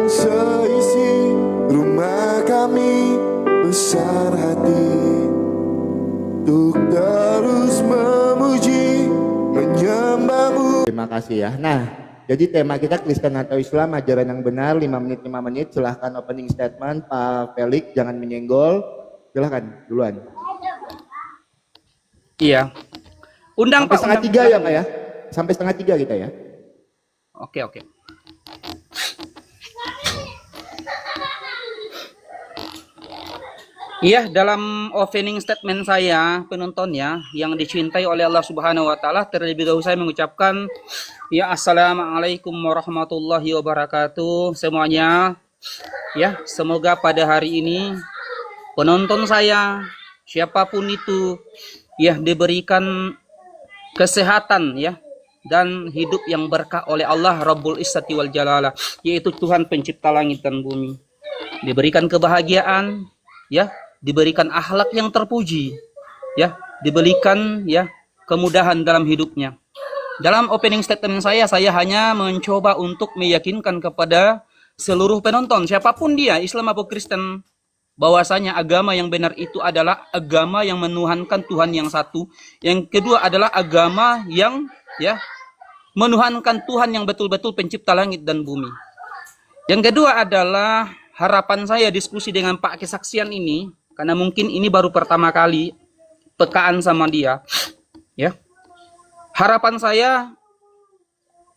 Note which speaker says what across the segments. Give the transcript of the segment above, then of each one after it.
Speaker 1: seisi rumah kami besar hati untuk terus memuji menyembahmu.
Speaker 2: Terima kasih ya. Nah, jadi tema kita Kristen atau Islam, ajaran yang benar. 5 menit 5 menit. Silahkan opening statement Pak Felix, jangan menyenggol. Silahkan duluan.
Speaker 3: Iya. Undang
Speaker 2: sampai
Speaker 3: Pak.
Speaker 2: 2:30 ya Pak ya. Sampai 2:30 kita ya.
Speaker 3: Oke. Iya, dalam opening statement saya, penonton ya, yang dicintai oleh Allah Subhanahu wa taala, terlebih dahulu saya mengucapkan ya assalamualaikum warahmatullahi wabarakatuh semuanya. Ya, semoga pada hari ini penonton saya, siapapun itu, ya diberikan kesehatan ya dan hidup yang berkah oleh Allah Rabbul Izzati wal Jalalah, yaitu Tuhan pencipta langit dan bumi. Diberikan kebahagiaan, ya, diberikan akhlak yang terpuji, ya, diberikan ya kemudahan dalam hidupnya. Dalam opening statement saya hanya mencoba untuk meyakinkan kepada seluruh penonton, siapapun dia, Islam atau Kristen, bahwasanya agama yang benar itu adalah agama yang menuhankan Tuhan yang satu. Yang kedua adalah agama yang ya menuhankan Tuhan yang betul-betul pencipta langit dan bumi. Yang kedua adalah harapan saya diskusi dengan Pak Kesaksian ini, karena mungkin ini baru pertama kali pekaan sama dia, ya. Harapan saya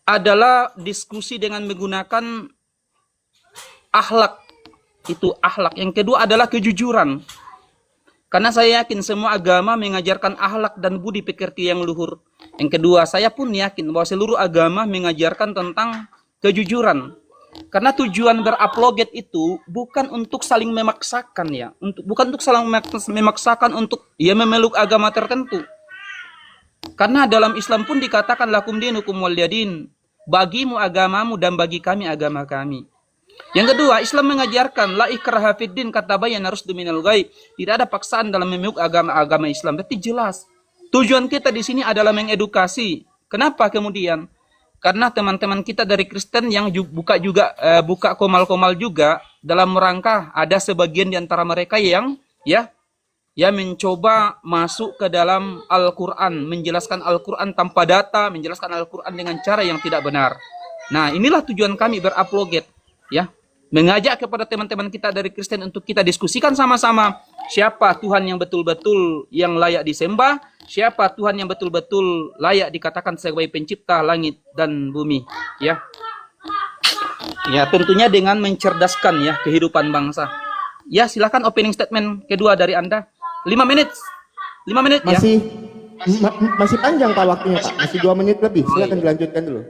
Speaker 3: adalah diskusi dengan menggunakan akhlak. Itu akhlak. Yang kedua adalah kejujuran. Karena saya yakin semua agama mengajarkan akhlak dan budi pekerti yang luhur. Yang kedua, saya pun yakin bahwa seluruh agama mengajarkan tentang kejujuran. Karena tujuan berapologet itu bukan untuk saling memaksakan ya, bukan untuk saling memaksakan untuk ya memeluk agama tertentu. Karena dalam Islam pun dikatakan lakum dinukum waliyadin, bagimu agamamu dan bagi kami agama kami. Yang kedua, Islam mengajarkan la ikraha fiddin katabayyana rusdu minal ghai. Tidak ada paksaan dalam memeluk agama Islam. Berarti jelas tujuan kita di sini adalah mengedukasi. Kenapa kemudian? Karena teman-teman kita dari Kristen yang buka komal-komal juga dalam rangka ada sebagian di antara mereka yang mencoba masuk ke dalam Al-Qur'an, menjelaskan Al-Qur'an tanpa data, menjelaskan Al-Qur'an dengan cara yang tidak benar. Nah, inilah tujuan kami berapologet, ya. Mengajak kepada teman-teman kita dari Kristen untuk kita diskusikan sama-sama siapa Tuhan yang betul-betul yang layak disembah, siapa Tuhan yang betul-betul layak dikatakan sebagai pencipta langit dan bumi, ya. Ya, tentunya dengan mencerdaskan ya kehidupan bangsa. Ya, silakan opening statement kedua dari Anda. 5 menit. 5 menit ya.
Speaker 2: Masih panjang Pak waktunya Pak. Masih 2 menit lebih. Silakan dilanjutkan dulu.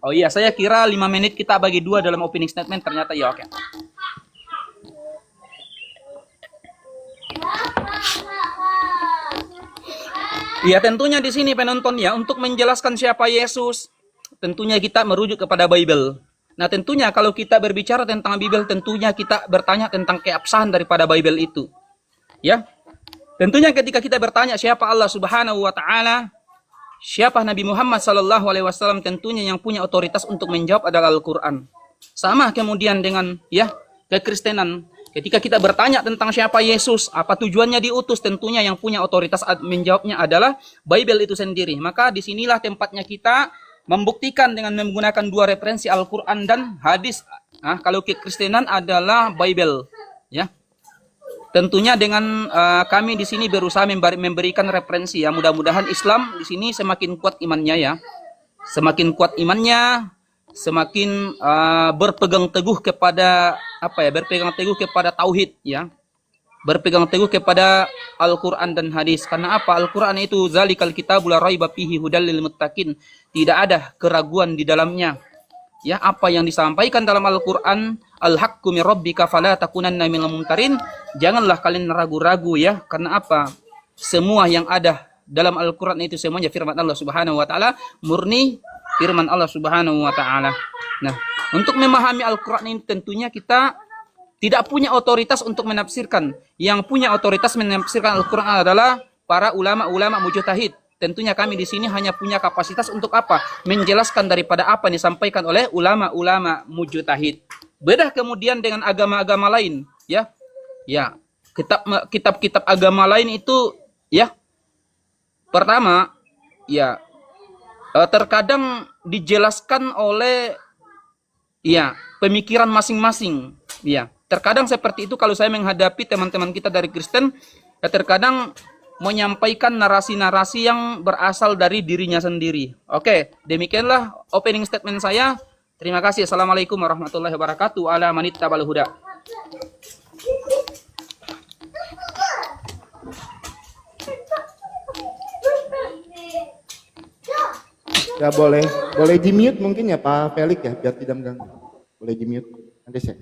Speaker 3: Oh iya, saya kira 5 menit kita bagi 2 dalam opening statement, ternyata ya oke. Ya, tentunya di sini penonton ya, untuk menjelaskan siapa Yesus, tentunya kita merujuk kepada Bible. Nah, tentunya kalau kita berbicara tentang Bible, tentunya kita bertanya tentang keabsahan daripada Bible itu. Ya. Tentunya ketika kita bertanya siapa Allah Subhanahu wa taala, siapa Nabi Muhammad sallallahu alaihi wasallam, tentunya yang punya otoritas untuk menjawab adalah Al-Qur'an. Sama kemudian dengan ya kekristenan. Ketika kita bertanya tentang siapa Yesus, apa tujuannya diutus, tentunya yang punya otoritas menjawabnya adalah Bible itu sendiri. Maka disinilah tempatnya kita membuktikan dengan menggunakan 2 referensi Al-Qur'an dan hadis. Nah, kalau kekristenan adalah Bible, ya. Tentunya dengan kami di sini berusaha memberikan referensi ya. Mudah-mudahan Islam di sini semakin kuat imannya ya. Semakin kuat imannya, semakin berpegang teguh kepada berpegang teguh kepada tauhid ya. Berpegang teguh kepada Al-Qur'an dan hadis. Karena apa? Al-Qur'an itu zalikal kitabul la raiba fihi hudal lil muttaqin. Tidak ada keraguan di dalamnya. Ya, apa yang disampaikan dalam Al-Qur'an, al-haqqu mir rabbika fala takunanna minal mumtarin. Janganlah kalian ragu-ragu ya. Karena apa? Semua yang ada dalam Al-Qur'an itu semuanya firman Allah Subhanahu wa taala, murni firman Allah Subhanahu wa taala. Nah, untuk memahami Al-Qur'an ini tentunya kita tidak punya otoritas untuk menafsirkan. Yang punya otoritas menafsirkan Al-Qur'an adalah para ulama-ulama mujtahid. Tentunya kami di sini hanya punya kapasitas untuk apa? Menjelaskan daripada apa yang disampaikan oleh ulama-ulama mujtahid. Beda kemudian dengan agama-agama lain, ya. Ya, kitab-kitab agama lain itu, ya, pertama, ya, terkadang dijelaskan oleh, ya, pemikiran masing-masing. Ya, terkadang seperti itu kalau saya menghadapi teman-teman kita dari Kristen, ya terkadang menyampaikan narasi-narasi yang berasal dari dirinya sendiri. Oke, demikianlah opening statement saya. Terima kasih. Assalamualaikum warahmatullahi wabarakatuh. Ala manittabal huda.
Speaker 2: Ya boleh di mute mungkin ya Pak Felix ya, biar tidak mengganggu. Boleh di mute. Nanti saya.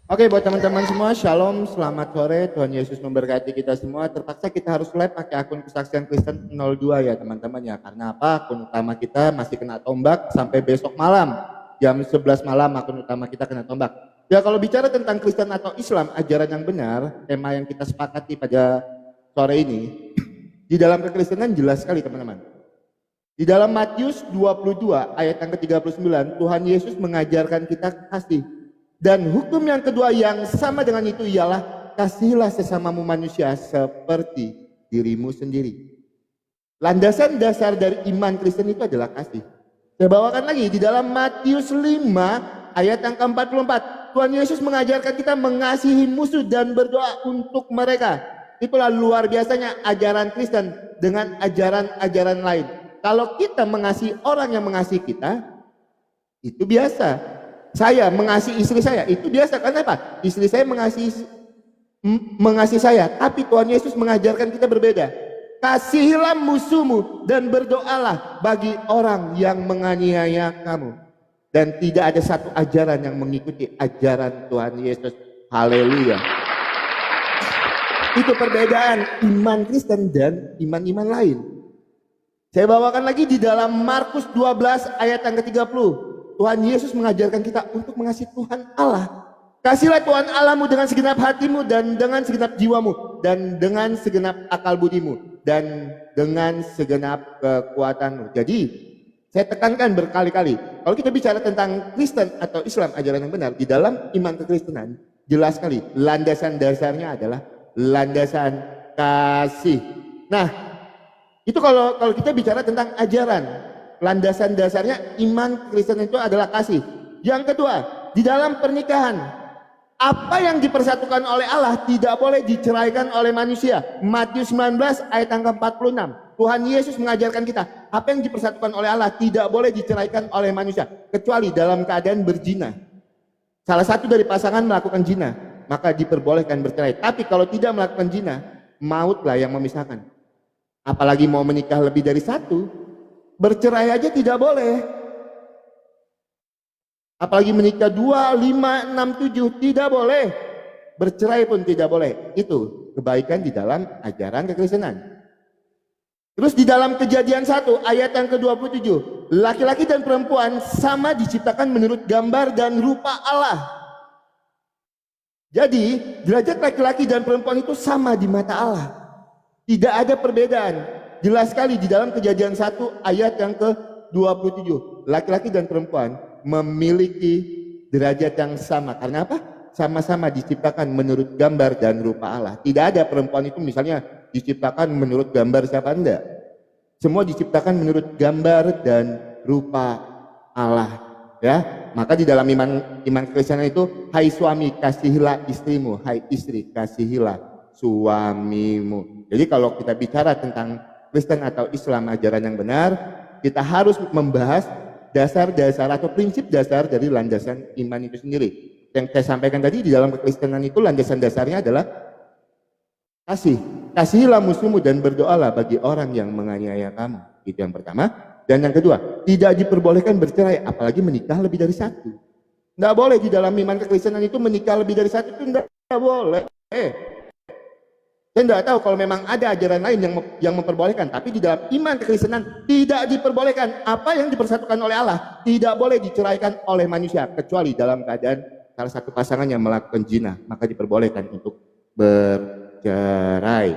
Speaker 2: Oke, buat teman-teman semua, shalom, selamat sore, Tuhan Yesus memberkati kita semua. Terpaksa kita harus live pakai akun Kesaksian Kristen 02 ya teman-teman ya. Karena apa? Akun utama kita masih kena tombak sampai besok malam. Jam 11 malam akun utama kita kena tombak. Ya kalau bicara tentang Kristen atau Islam, ajaran yang benar, tema yang kita sepakati pada sore ini, di dalam kekristenan jelas sekali teman-teman. Di dalam Matius 22 ayat yang ke-39, Tuhan Yesus mengajarkan kita kasih. Dan hukum yang kedua yang sama dengan itu ialah kasihilah sesamamu manusia seperti dirimu sendiri. Landasan dasar dari iman Kristen itu adalah kasih. Saya bawakan lagi di dalam Matius 5 ayat yang ke-44. Tuhan Yesus mengajarkan kita mengasihi musuh dan berdoa untuk mereka. Itulah luar biasanya ajaran Kristen dengan ajaran-ajaran lain. Kalau kita mengasihi orang yang mengasihi kita, itu biasa. Saya mengasihi istri saya, itu biasa. Karena apa? Istri saya mengasihi saya. Tapi Tuhan Yesus mengajarkan kita berbeda. Kasihilah musuhmu dan berdoalah bagi orang yang menganiaya kamu. Dan tidak ada satu ajaran yang mengikuti ajaran Tuhan Yesus. Haleluya. Itu perbedaan iman Kristen dan iman-iman lain. Saya bawakan lagi di dalam Markus 12 ayat yang ke-30. Tuhan Yesus mengajarkan kita untuk mengasihi Tuhan Allah. Kasihlah Tuhan Allahmu dengan segenap hatimu dan dengan segenap jiwamu dan dengan segenap akal budimu dan dengan segenap kekuatanmu. Jadi saya tekankan berkali-kali, kalau kita bicara tentang Kristen atau Islam ajaran yang benar, di dalam iman kekristenan jelas sekali landasan dasarnya adalah landasan kasih. Nah, itu kalau kita bicara tentang ajaran. Landasan dasarnya iman Kristen itu adalah kasih. Yang kedua, di dalam pernikahan, apa yang dipersatukan oleh Allah tidak boleh diceraikan oleh manusia. Matius 19 ayat yang ke-46. Tuhan Yesus mengajarkan kita, apa yang dipersatukan oleh Allah tidak boleh diceraikan oleh manusia, kecuali dalam keadaan berzina. Salah satu dari pasangan melakukan zina, maka diperbolehkan bercerai. Tapi kalau tidak melakukan zina, mautlah yang memisahkan. Apalagi mau menikah lebih dari satu, bercerai aja tidak boleh. Apalagi menikah 2, 5, 6, 7 tidak boleh. Bercerai pun tidak boleh. Itu kebaikan di dalam ajaran kekristenan. Terus di dalam Kejadian 1 ayat yang ke-27, laki-laki dan perempuan sama diciptakan menurut gambar dan rupa Allah. Jadi derajat laki-laki dan perempuan itu sama di mata Allah. Tidak ada perbedaan. Jelas sekali di dalam Kejadian 1 ayat yang ke-27. Laki-laki dan perempuan memiliki derajat yang sama. Karena apa? Sama-sama diciptakan menurut gambar dan rupa Allah. Tidak ada perempuan itu misalnya diciptakan menurut gambar siapa, enggak. Semua diciptakan menurut gambar dan rupa Allah. Ya, maka di dalam iman Kristen itu, hai suami kasihilah istrimu, hai istri kasihilah suamimu. Jadi kalau kita bicara tentang Kristen atau Islam ajaran yang benar, kita harus membahas dasar-dasar atau prinsip dasar dari landasan iman itu sendiri. Yang saya sampaikan tadi di dalam kekristenan itu landasan dasarnya adalah kasih. Kasihilah musuhmu dan berdoalah bagi orang yang menganiaya kamu. Itu yang pertama. Dan yang kedua, tidak diperbolehkan bercerai, apalagi menikah lebih dari satu. Tidak boleh di dalam iman kekristenan itu menikah lebih dari satu, itu tidak boleh. Saya tidak tahu kalau memang ada ajaran lain yang memperbolehkan, tapi di dalam iman kekristenan tidak diperbolehkan. Apa yang dipersatukan oleh Allah tidak boleh diceraikan oleh manusia, kecuali dalam keadaan salah satu pasangan yang melakukan zina, maka diperbolehkan untuk bercerai.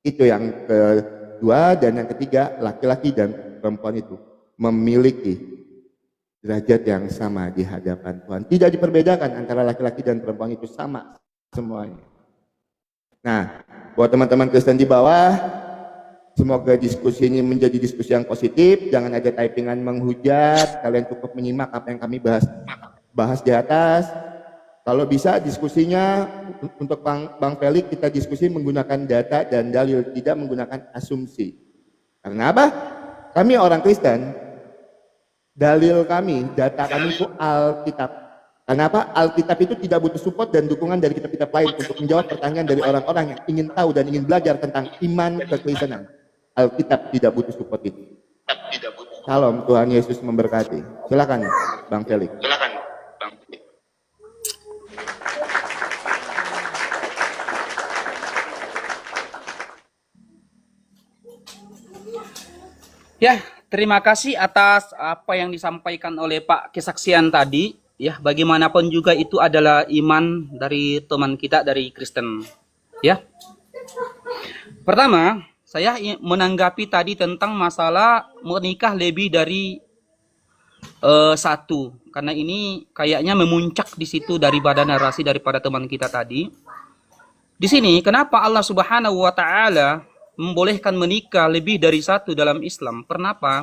Speaker 2: Itu yang kedua. Dan yang ketiga, laki-laki dan perempuan itu memiliki derajat yang sama di hadapan Tuhan. Tidak diperbedakan antara laki-laki dan perempuan, itu sama semuanya. Nah, buat teman-teman Kristen di bawah, semoga diskusi ini menjadi diskusi yang positif. Jangan ada typingan menghujat. Kalian cukup menyimak apa yang kami bahas di atas. Kalau bisa diskusinya untuk Bang Felix, kita diskusi menggunakan data dan dalil, tidak menggunakan asumsi. Karena apa? Kami orang Kristen, dalil kami, data kami itu Alkitab. Kenapa? Alkitab itu tidak butuh support dan dukungan dari kitab-kitab lain untuk menjawab pertanyaan dari orang-orang yang ingin tahu dan ingin belajar tentang iman kekristenan. Alkitab tidak butuh support itu. Salam, Tuhan Yesus memberkati. Silakan Bang Felix.
Speaker 3: Ya, terima kasih atas apa yang disampaikan oleh Pak kesaksian tadi. Ya, bagaimanapun juga itu adalah iman dari teman kita dari Kristen. Ya. Pertama, saya menanggapi tadi tentang masalah menikah lebih dari satu. Karena ini kayaknya memuncak di situ daripada narasi daripada teman kita tadi. Di sini, kenapa Allah Subhanahu wa Ta'ala membolehkan menikah lebih dari satu dalam Islam? Kenapa?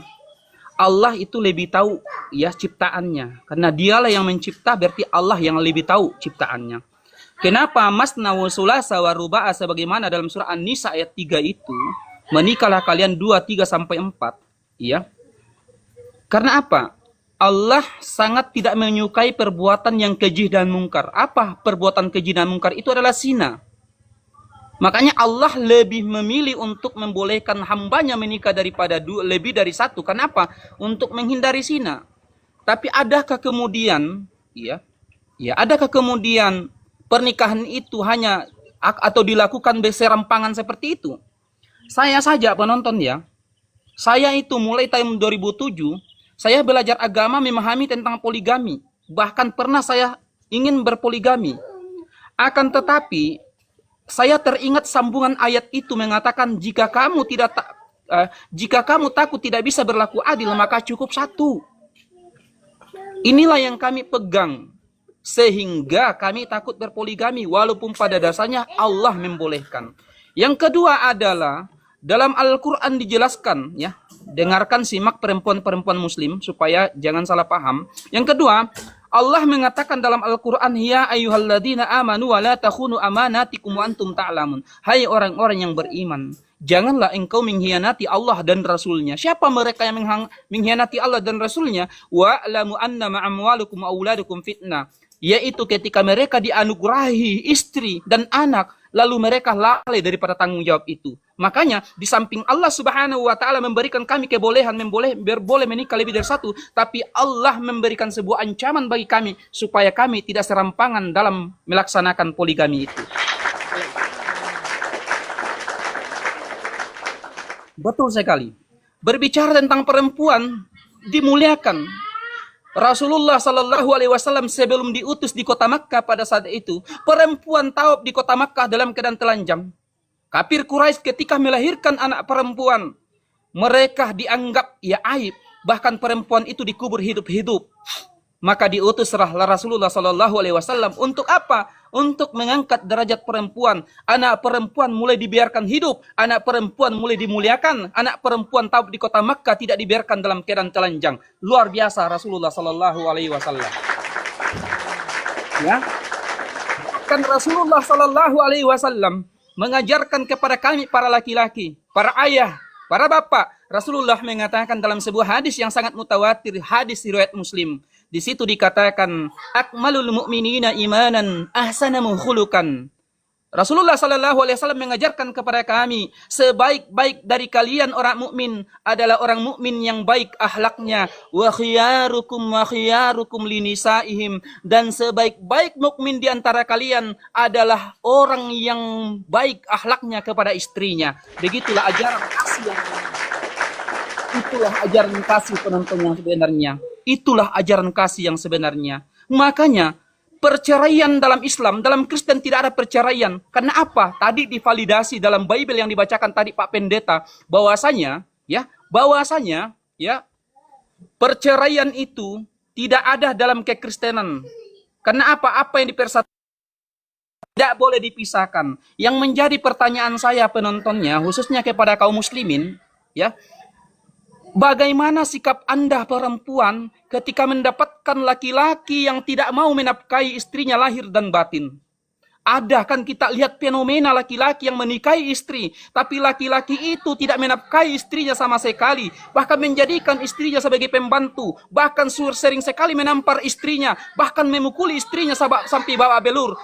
Speaker 3: Allah itu lebih tahu ya ciptaannya. Karena dialah yang mencipta, berarti Allah yang lebih tahu ciptaannya. Kenapa masna wa sulasa wa ruba'a, sebagaimana dalam surah An-Nisa ayat 3 itu, menikahlah kalian 2, 3 sampai 4, ya. Karena apa? Allah sangat tidak menyukai perbuatan yang keji dan mungkar. Apa perbuatan keji dan mungkar? Itu adalah zina. Makanya Allah lebih memilih untuk membolehkan hambanya menikah daripada lebih dari satu. Kenapa? Untuk menghindari zina. Tapi adakah kemudian, adakah kemudian pernikahan itu hanya atau dilakukan beserampangan seperti itu? Saya saja penonton ya. Saya itu mulai tahun 2007, saya belajar agama memahami tentang poligami. Bahkan pernah saya ingin berpoligami. Akan tetapi saya teringat sambungan ayat itu mengatakan jika kamu takut tidak bisa berlaku adil, maka cukup satu. Inilah yang kami pegang sehingga kami takut berpoligami walaupun pada dasarnya Allah membolehkan. Yang kedua adalah dalam Al-Qur'an dijelaskan ya. Dengarkan, simak perempuan-perempuan muslim supaya jangan salah paham. Yang kedua, Allah mengatakan dalam Al-Quran, ya ayyuhalladzina amanu wa la takhunu amanatikum wa antum ta'lamun. Hai orang-orang yang beriman, janganlah engkau mengkhianati Allah dan Rasulnya. Siapa mereka yang mengkhianati Allah dan Rasulnya? Wa'lamu annama amwalukum wa auladukum fitnah. Yaitu ketika mereka dianugerahi istri dan anak, lalu mereka lalai daripada tanggung jawab itu. Makanya di samping Allah Subhanahu wa Ta'ala memberikan kami kebolehan boleh menikah lebih dari satu, tapi Allah memberikan sebuah ancaman bagi kami supaya kami tidak serampangan dalam melaksanakan poligami itu. Betul sekali. Berbicara tentang perempuan dimuliakan. Rasulullah Sallallahu Alaihi Wasallam sebelum diutus di kota Makkah pada saat itu, perempuan Taub di kota Makkah dalam keadaan telanjang. Kafir Quraisy ketika melahirkan anak perempuan, mereka dianggap ya aib, bahkan perempuan itu dikubur hidup-hidup. Maka diutuslah Rasulullah Sallallahu Alaihi Wasallam untuk apa? Untuk mengangkat derajat perempuan. Anak perempuan mulai dibiarkan hidup, anak perempuan mulai dimuliakan, anak perempuan Taub di kota Makkah tidak dibiarkan dalam keadaan telanjang. Luar biasa Rasulullah Sallallahu Alaihi Wasallam. Ya, kan Rasulullah Sallallahu Alaihi Wasallam mengajarkan kepada kami para laki-laki, para ayah, para bapak. Rasulullah mengatakan dalam sebuah hadis yang sangat mutawatir, hadis riwayat Muslim. Di situ dikatakan, akmalul mu'minina imanan ahsanamu khulukan. Rasulullah Sallallahu Alaihi Wasallam mengajarkan kepada kami, sebaik-baik dari kalian orang mukmin adalah orang mukmin yang baik akhlaknya. Wa khiyarukum linisaihim, dan sebaik-baik mukmin di antara kalian adalah orang yang baik akhlaknya kepada istrinya. Begitulah ajaran kasih yang itulah ajaran kasih penonton yang sebenarnya. Itulah ajaran kasih yang sebenarnya. Makanya perceraian dalam Islam, dalam Kristen tidak ada perceraian. Karena apa? Tadi divalidasi dalam Bible yang dibacakan tadi Pak Pendeta, bahwasanya perceraian itu tidak ada dalam kekristenan. Karena apa yang dipersatukan tidak boleh dipisahkan. Yang menjadi pertanyaan saya penontonnya, khususnya kepada kaum muslimin, ya, bagaimana sikap Anda perempuan ketika mendapatkan laki-laki yang tidak mau menafkahi istrinya lahir dan batin? Ada kan kita lihat fenomena laki-laki yang menikahi istri, tapi laki-laki itu tidak menafkahi istrinya sama sekali, bahkan menjadikan istrinya sebagai pembantu, bahkan sering sekali menampar istrinya, bahkan memukuli istrinya sampai bawa belur,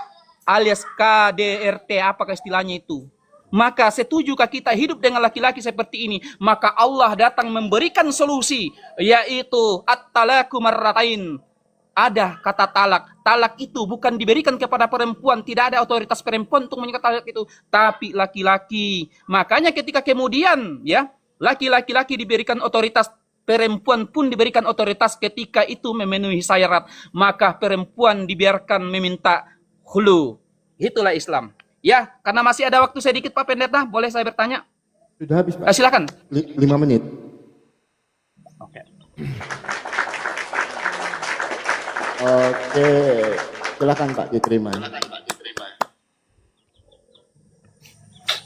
Speaker 3: alias KDRT, apakah istilahnya itu. Maka setujukah kita hidup dengan laki-laki seperti ini? Maka Allah datang memberikan solusi, yaitu at-talaku marratain. Ada kata talak. Talak itu bukan diberikan kepada perempuan. Tidak ada otoritas perempuan untuk menyikat talak itu. Tapi laki-laki. Makanya ketika kemudian ya laki-laki diberikan otoritas, perempuan pun diberikan otoritas ketika itu memenuhi syarat. Maka perempuan dibiarkan meminta hulu. Itulah Islam. Ya, karena masih ada waktu sedikit Pak Pendeta. Boleh saya bertanya?
Speaker 2: Sudah habis Pak.
Speaker 3: Silakan.
Speaker 2: 5 menit.
Speaker 3: Oke.
Speaker 2: Oke, silakan Pak diterima.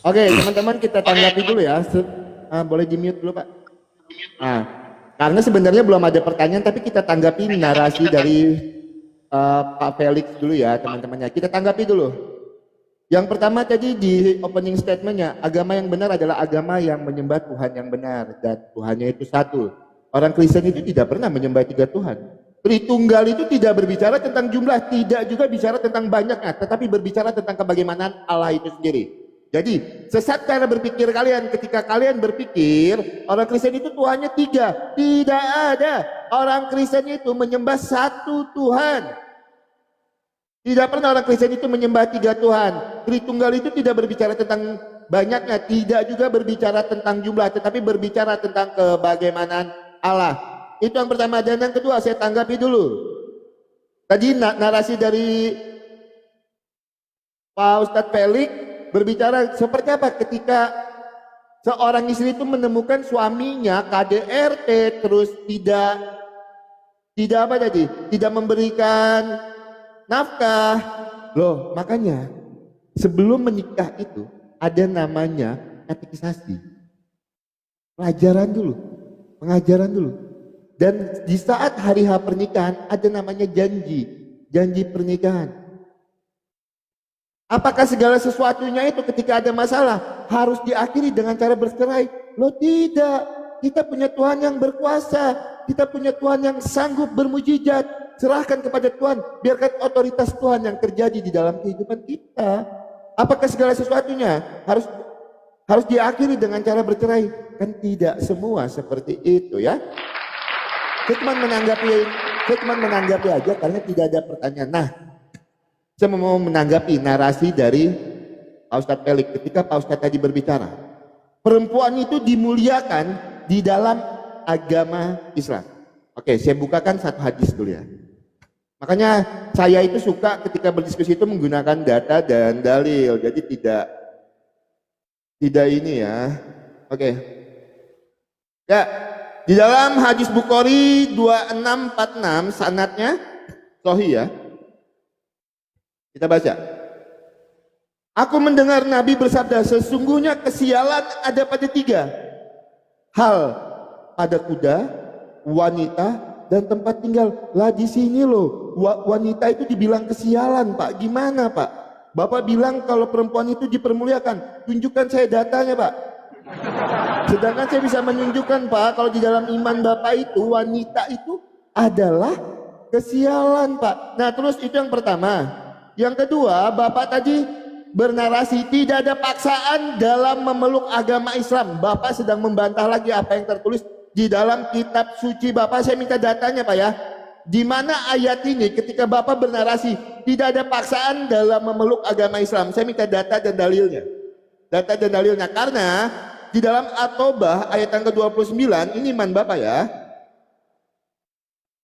Speaker 2: Oke, teman-teman kita tanggapi dulu ya. Boleh di mute dulu Pak. Karena sebenarnya belum ada pertanyaan, tapi kita tanggapi narasi dari Pak Felix dulu ya teman-temannya. Kita tanggapi dulu. Yang pertama tadi di opening statementnya, agama yang benar adalah agama yang menyembah Tuhan yang benar dan Tuhannya itu satu. Orang Kristen itu tidak pernah menyembah 3 Tuhan. Tritunggal itu tidak berbicara tentang jumlah, tidak juga bicara tentang banyaknya, tetapi berbicara tentang kebagaimanaan Allah itu sendiri. Jadi sesat cara berpikir kalian ketika kalian berpikir orang Kristen itu Tuhannya 3. Tidak ada. Orang Kristen itu menyembah 1 Tuhan. Tidak pernah orang Kristen itu menyembah 3 Tuhan. Tritunggal itu tidak berbicara tentang banyaknya, tidak juga berbicara tentang jumlah, tetapi berbicara tentang kebagaimanaan Allah. Itu yang pertama. Dan yang kedua saya tanggapi dulu. Tadi narasi dari Pak Ustadz Felix berbicara seperti apa ketika seorang istri itu menemukan suaminya KDRT terus tidak apa tadi? Tidak memberikan nafkah. Loh, makanya sebelum menikah itu ada namanya katekisasi. Pelajaran dulu, pengajaran dulu. Dan di saat hari H pernikahan ada namanya janji pernikahan. Apakah segala sesuatunya itu ketika ada masalah harus diakhiri dengan cara bercerai? Loh tidak, kita punya Tuhan yang berkuasa, kita punya Tuhan yang sanggup bermujizat. Serahkan kepada Tuhan, biarkan otoritas Tuhan yang terjadi di dalam kehidupan kita. Apakah segala sesuatunya harus diakhiri dengan cara bercerai? Kan tidak semua seperti itu ya. Saya cuma menanggapi aja karena tidak ada pertanyaan. Nah, saya mau menanggapi narasi dari Pak Ustadz Felix ketika Pak Ustadz tadi berbicara. Perempuan itu dimuliakan di dalam agama Islam. Oke, saya bukakan satu hadis dulu ya. Makanya saya itu suka ketika berdiskusi itu menggunakan data dan dalil. Jadi tidak ini ya. Oke. Ya. Di dalam hadis Bukhari 2646 sanadnya sahih ya. Kita baca. Aku mendengar Nabi bersabda, sesungguhnya kesialan ada pada 3 hal, pada kuda, wanita, dan tempat tinggal. Lah di sini loh, wanita itu dibilang kesialan Pak. Gimana Pak? Bapak bilang kalau perempuan itu dipermuliakan. Tunjukkan saya datanya Pak. Sedangkan saya bisa menunjukkan Pak, kalau di dalam iman Bapak itu wanita itu adalah kesialan Pak. Nah terus itu yang pertama. Yang kedua, Bapak tadi bernarasi tidak ada paksaan dalam memeluk agama Islam. Bapak sedang membantah lagi apa yang tertulis di dalam kitab suci Bapak. Saya minta datanya Pak ya. Di mana ayat ini ketika Bapak bernarasi tidak ada paksaan dalam memeluk agama Islam. Saya minta data dan dalilnya. Data dan dalilnya karena di dalam At-Taubah ayat yang ke-29, ini iman Bapak ya.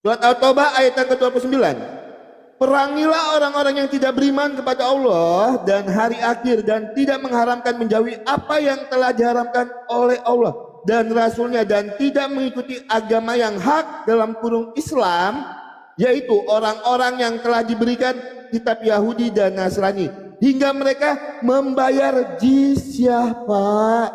Speaker 2: Surat At-Taubah ayat yang ke-29. Perangilah orang-orang yang tidak beriman kepada Allah dan hari akhir dan tidak mengharamkan menjauhi apa yang telah diharamkan oleh Allah dan Rasulnya dan tidak mengikuti agama yang hak dalam kurung Islam yaitu orang-orang yang telah diberikan kitab Yahudi dan Nasrani, hingga mereka membayar jizyah, Pak.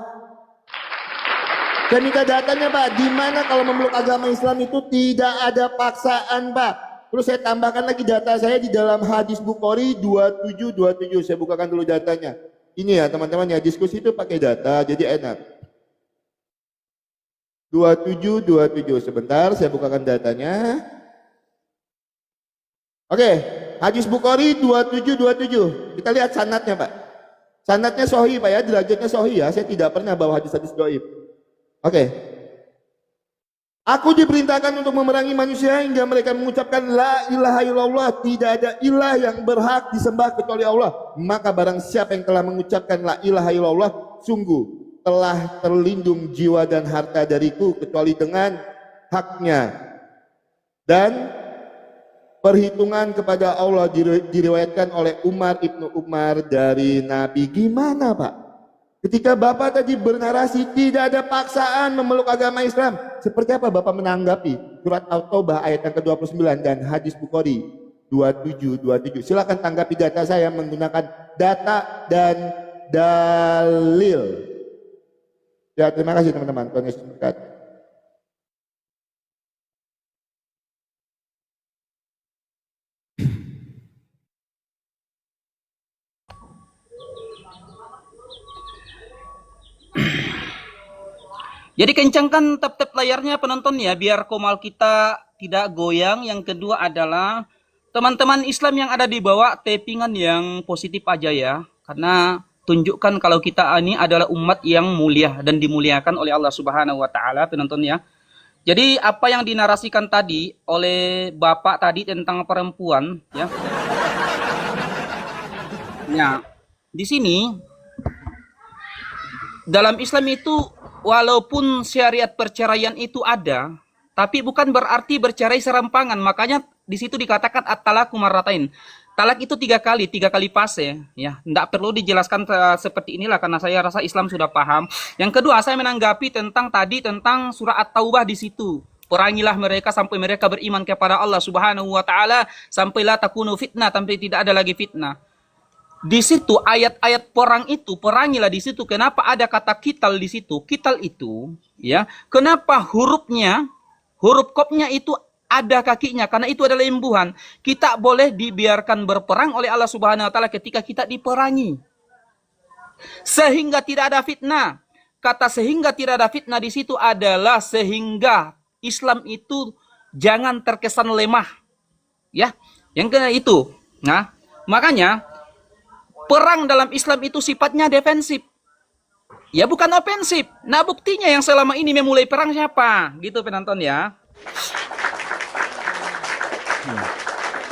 Speaker 2: Saya minta datanya, Pak, di mana kalau memeluk agama Islam itu tidak ada paksaan, Pak. Terus saya tambahkan lagi data saya di dalam hadis Bukhari 2727. Saya bukakan dulu datanya. Ini ya teman-teman ya, diskusi itu pakai data jadi enak. 2727. Sebentar, saya bukakan datanya. Oke, hadis Bukhari 2727. Kita lihat sanadnya, Pak. Sanadnya sahih, Pak ya, derajatnya sahih ya. Saya tidak pernah bawa hadis-hadis dhaif. Oke. Aku diperintahkan untuk memerangi manusia hingga mereka mengucapkan la ilaha illallah, tidak ada ilah yang berhak disembah kecuali Allah. Maka barang siapa yang telah mengucapkan la ilaha illallah, sungguh telah terlindung jiwa dan harta dariku kecuali dengan haknya. Dan perhitungan kepada Allah diriwayatkan oleh Umar ibnu Umar dari Nabi. Gimana, Pak? Ketika Bapak tadi bernarasi tidak ada paksaan memeluk agama Islam, seperti apa Bapak menanggapi surat At-Taubah ayat yang ke-29 dan hadis Bukhari 2727? Silakan tanggapi data saya menggunakan data dan dalil. Ya, terima kasih teman-teman. Tuhan Yesus berkati.
Speaker 3: Jadi kencangkan tap-tap layarnya penonton ya, biar komal kita tidak goyang. Yang kedua adalah teman-teman Islam yang ada di bawah, tappingan yang positif aja ya. Karena tunjukkan kalau kita ini adalah umat yang mulia dan dimuliakan oleh Allah Subhanahu wa taala, penonton ya. Jadi apa yang dinarasikan tadi oleh Bapak tadi tentang perempuan ya. Ya, di sini dalam Islam itu walaupun syariat perceraian itu ada, tapi bukan berarti bercerai serampangan. Makanya di situ dikatakan at-talaku marratain. Talak itu 3 kali fase ya. Tidak perlu dijelaskan seperti inilah karena saya rasa Islam sudah paham. Yang kedua, saya menanggapi tentang surah At-Taubah di situ. Perangilah mereka sampai mereka beriman kepada Allah Subhanahu wa taala, sampailah takunu fitnah, sampai tidak ada lagi fitnah. Di situ ayat-ayat perang itu, perangilah di situ. Kenapa ada kata kital di situ? Kital itu, ya. Kenapa huruf kopnya itu ada kakinya? Karena itu adalah imbuhan. Kita boleh dibiarkan berperang oleh Allah Subhanahu wa taala ketika kita diperangi. Sehingga tidak ada fitnah. Kata sehingga tidak ada fitnah di situ adalah sehingga Islam itu jangan terkesan lemah. Ya. Yang kena itu. Nah, makanya perang dalam Islam itu sifatnya defensif. Ya bukan ofensif. Nah buktinya yang selama ini memulai perang siapa? Gitu penonton ya.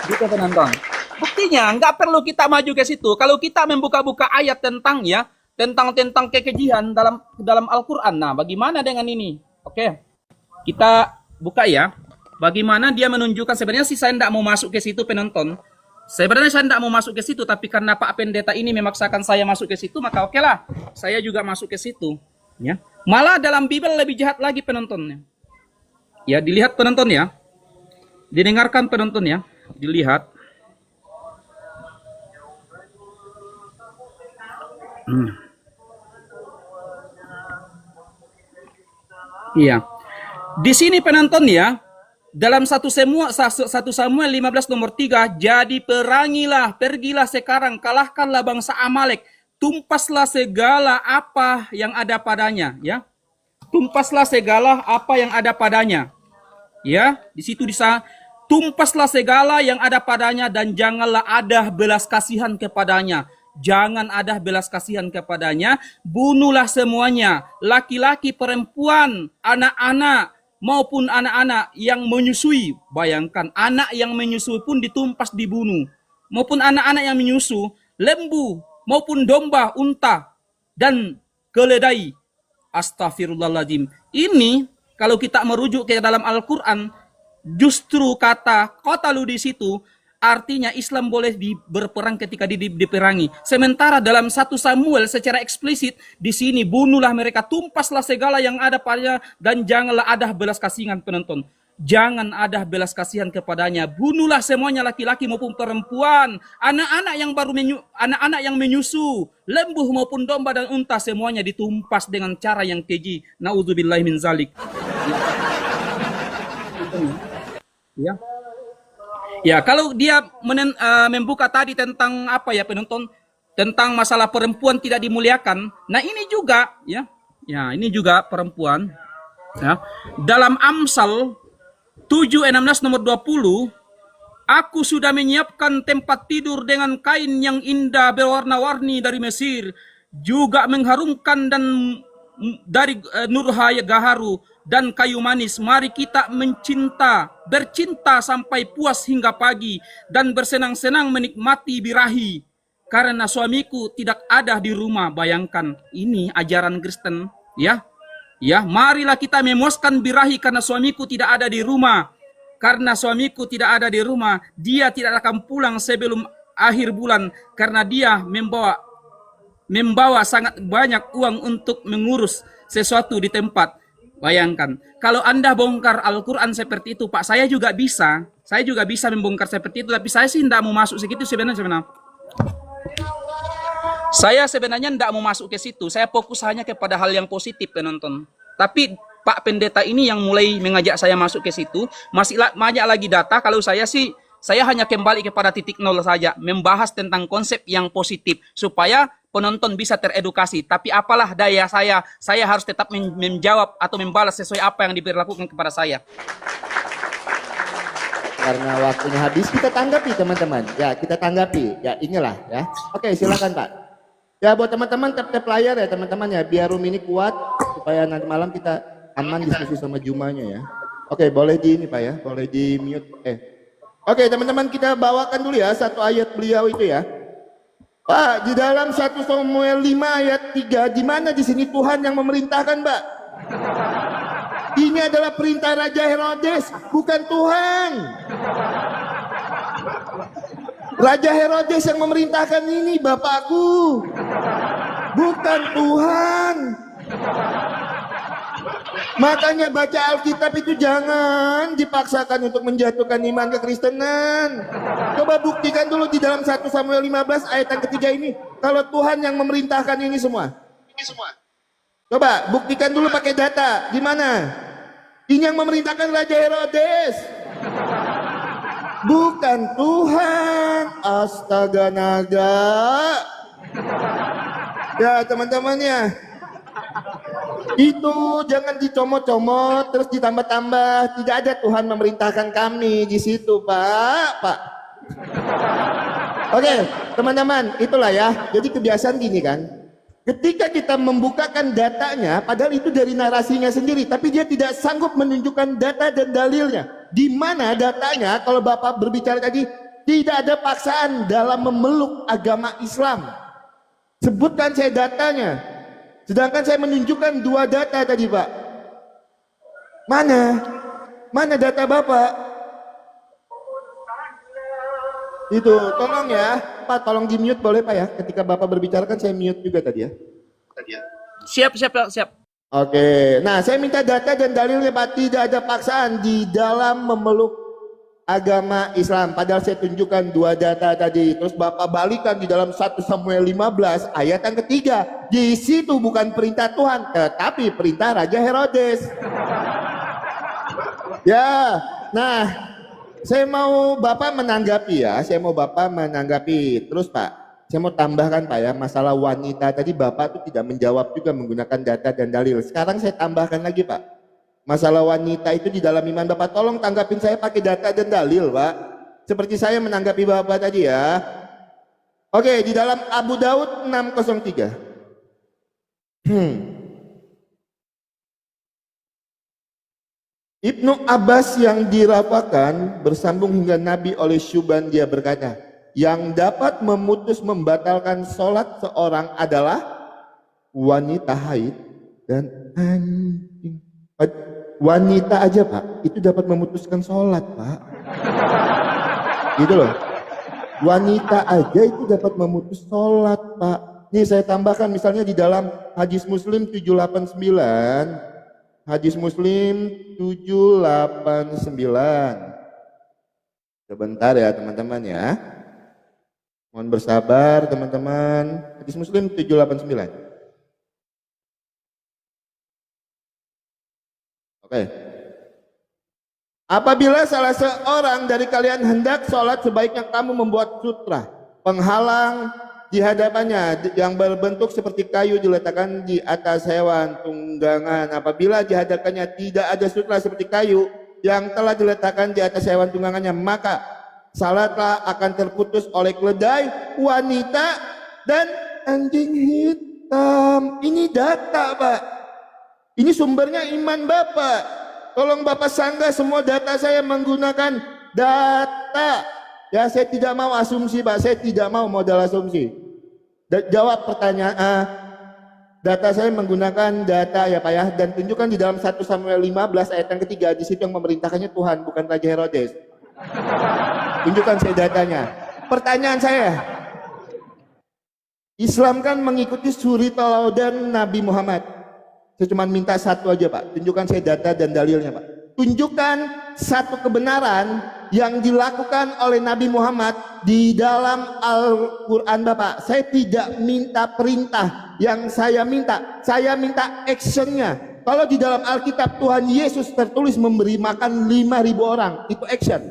Speaker 3: Gitu penonton. Buktinya nggak perlu kita maju ke situ. Kalau kita membuka-buka ayat tentang kekejian dalam Al-Quran. Nah bagaimana dengan ini? Oke. Kita buka ya. Bagaimana dia menunjukkan, sebenarnya sih saya tidak mau masuk ke situ penonton. Sebenarnya saya tidak mau masuk ke situ, tapi karena Pak Pendeta ini memaksakan saya masuk ke situ, maka oke lah, saya juga masuk ke situ. Ya. Malah dalam Bible lebih jahat lagi penontonnya. Ya, dilihat penonton ya. Didengarkan penonton ya. Dilihat. Iya. Di sini penonton ya. Dalam 1 Samuel 15 nomor 3, jadi pergilah sekarang, kalahkanlah bangsa Amalek, tumpaslah segala apa yang ada padanya, ya. Tumpaslah segala apa yang ada padanya. Ya, di situ tumpaslah segala yang ada padanya dan janganlah ada belas kasihan kepadanya. Jangan ada belas kasihan kepadanya, bunuhlah semuanya, laki-laki, perempuan, anak-anak, maupun anak-anak yang menyusui. Bayangkan, anak yang menyusui pun ditumpas, dibunuh. Maupun anak-anak yang menyusu, lembu, maupun domba, unta, dan keledai. Astaghfirullahaladzim. Ini, kalau kita merujuk ke dalam Al-Quran, justru kata qatalu di situ, artinya Islam boleh berperang ketika diperangi. Sementara dalam 1 Samuel secara eksplisit di sini, bunuhlah mereka, tumpaslah segala yang ada padanya dan janganlah ada belas kasihan penonton. Jangan ada belas kasihan kepadanya. Bunuhlah semuanya, laki-laki maupun perempuan, anak-anak yang menyusu, lembu maupun domba dan unta, semuanya ditumpas dengan cara yang keji. Nauzubillahi min zalik. Ya. Ya, kalau dia membuka tadi tentang apa ya penonton, tentang masalah perempuan tidak dimuliakan. Nah, ini juga ya. Ya, ini juga perempuan. Ya. Dalam Amsal 7:16 nomor 20, aku sudah menyiapkan tempat tidur dengan kain yang indah berwarna-warni dari Mesir, juga mengharumkan dan dari nurha gaharu dan kayu manis. Mari kita bercinta sampai puas hingga pagi dan bersenang-senang menikmati birahi. Karena suamiku tidak ada di rumah. Bayangkan, ini ajaran Kristen, ya. Ya, marilah kita memuaskan birahi karena suamiku tidak ada di rumah. Karena suamiku tidak ada di rumah, dia tidak akan pulang sebelum akhir bulan karena dia membawa sangat banyak uang untuk mengurus sesuatu di tempat. Bayangkan, kalau Anda bongkar Al-Quran seperti itu, Pak, saya juga bisa membongkar seperti itu, tapi saya sih tidak mau masuk segitu sebenarnya. Saya sebenarnya tidak mau masuk ke situ. Saya fokus hanya kepada hal yang positif, penonton. Tapi Pak Pendeta ini yang mulai mengajak saya masuk ke situ. Masih banyak lagi data. Kalau saya hanya kembali kepada titik nol saja. Membahas tentang konsep yang positif. Supaya penonton bisa teredukasi. Tapi apalah daya saya harus tetap menjawab atau membalas sesuai apa yang diberlakukan kepada saya.
Speaker 2: Karena waktunya habis, kita tanggapi teman-teman. Ya, kita tanggapi. Ya, inilah ya. Oke, silakan Pak. Ya, buat teman-teman tap layar ya teman-teman ya, biar room ini kuat supaya nanti malam kita aman diskusi sama Jumanya ya. Oke, boleh di ini Pak ya, boleh di mute. Oke, teman-teman, kita bawakan dulu ya satu ayat beliau itu ya. Pak, di dalam 1 Samuel 5 ayat 3, di mana di sini Tuhan yang memerintahkan, Pak? Ini adalah perintah Raja Herodes, bukan Tuhan. Raja Herodes yang memerintahkan ini, Bapakku, bukan Tuhan. Makanya baca Alkitab itu jangan dipaksakan untuk menjatuhkan iman kekristenan. Coba buktikan dulu di dalam 1 Samuel 15 ayat yang ketiga ini, kalau Tuhan yang memerintahkan ini semua. Coba buktikan dulu pakai data. Di mana? Ini yang memerintahkan Raja Herodes, bukan Tuhan. Astaga naga. Ya teman-teman ya, itu jangan dicomot-comot terus ditambah-tambah. Tidak ada Tuhan memerintahkan kami di situ, Pak. Oke, teman-teman, itulah ya. Jadi kebiasaan gini kan. Ketika kita membukakan datanya, padahal itu dari narasinya sendiri, tapi dia tidak sanggup menunjukkan data dan dalilnya. Di mana datanya? Kalau Bapak berbicara tadi, tidak ada paksaan dalam memeluk agama Islam. Sebutkan saya datanya. Sedangkan saya menunjukkan 2 data tadi, Pak. Mana data Bapak? Itu, tolong ya, Pak, tolong di mute boleh Pak ya. Ketika Bapak berbicara kan saya mute juga tadi ya.
Speaker 3: Siap.
Speaker 2: Oke, nah saya minta data dan dalilnya Pak. Tidak ada paksaan di dalam memeluk agama Islam. Padahal saya tunjukkan 2 data tadi. Terus Bapak balikan di dalam 1 Samuel 15 ayat yang ketiga. Di situ bukan perintah Tuhan, tetapi perintah Raja Herodes. Ya, nah saya mau Bapak menanggapi ya. Terus Pak, saya mau tambahkan Pak ya, masalah wanita tadi Bapak itu tidak menjawab juga menggunakan data dan dalil. Sekarang saya tambahkan lagi Pak. Masalah wanita itu di dalam iman Bapak, tolong tanggapin saya pakai data dan dalil Pak. Seperti saya menanggapi Bapak tadi ya. Oke, di dalam Abu Daud 603. Ibnu Abbas yang dirapakan bersambung hingga Nabi oleh Syuban, dia berkata, yang dapat memutus membatalkan sholat seorang adalah wanita haid dan anjing. Wanita aja Pak, itu dapat memutuskan sholat Pak. Gitu loh. Wanita aja itu dapat memutus sholat Pak. Nih saya tambahkan misalnya di dalam hadis Muslim 789. Hadis Muslim 789. Sebentar ya teman-teman ya. Mohon bersabar teman-teman. Hadis Muslim 789. Oke. Apabila salah seorang dari kalian hendak sholat, sebaiknya kamu membuat sutra penghalang di hadapannya yang berbentuk seperti kayu diletakkan di atas hewan tunggangan. Apabila di hadapannya tidak ada sutra seperti kayu yang telah diletakkan di atas hewan tunggangannya, maka salatlah akan terputus oleh keledai, wanita, dan anjing hitam. Ini data, Pak. Ini sumbernya iman Bapak. Tolong Bapak sanggah semua data saya menggunakan data. Ya, saya tidak mau asumsi, Pak. Saya tidak mau modal asumsi. Jawab pertanyaan. Data saya menggunakan data ya Pak ya. Dan tunjukkan di dalam 1 Samuel 15 ayat yang ketiga. Di situ yang memerintahkannya Tuhan, bukan Raja Herodes. Tunjukkan saya datanya. Pertanyaan saya. Islam kan mengikuti suri teladan Nabi Muhammad. Saya cuma minta satu aja Pak. Tunjukkan saya data dan dalilnya Pak. Tunjukkan satu kebenaran yang dilakukan oleh Nabi Muhammad di dalam Al-Quran Bapak. Saya tidak minta perintah. Yang saya minta actionnya. Kalau di dalam Alkitab Tuhan Yesus tertulis memberi makan 5.000 orang. Itu action.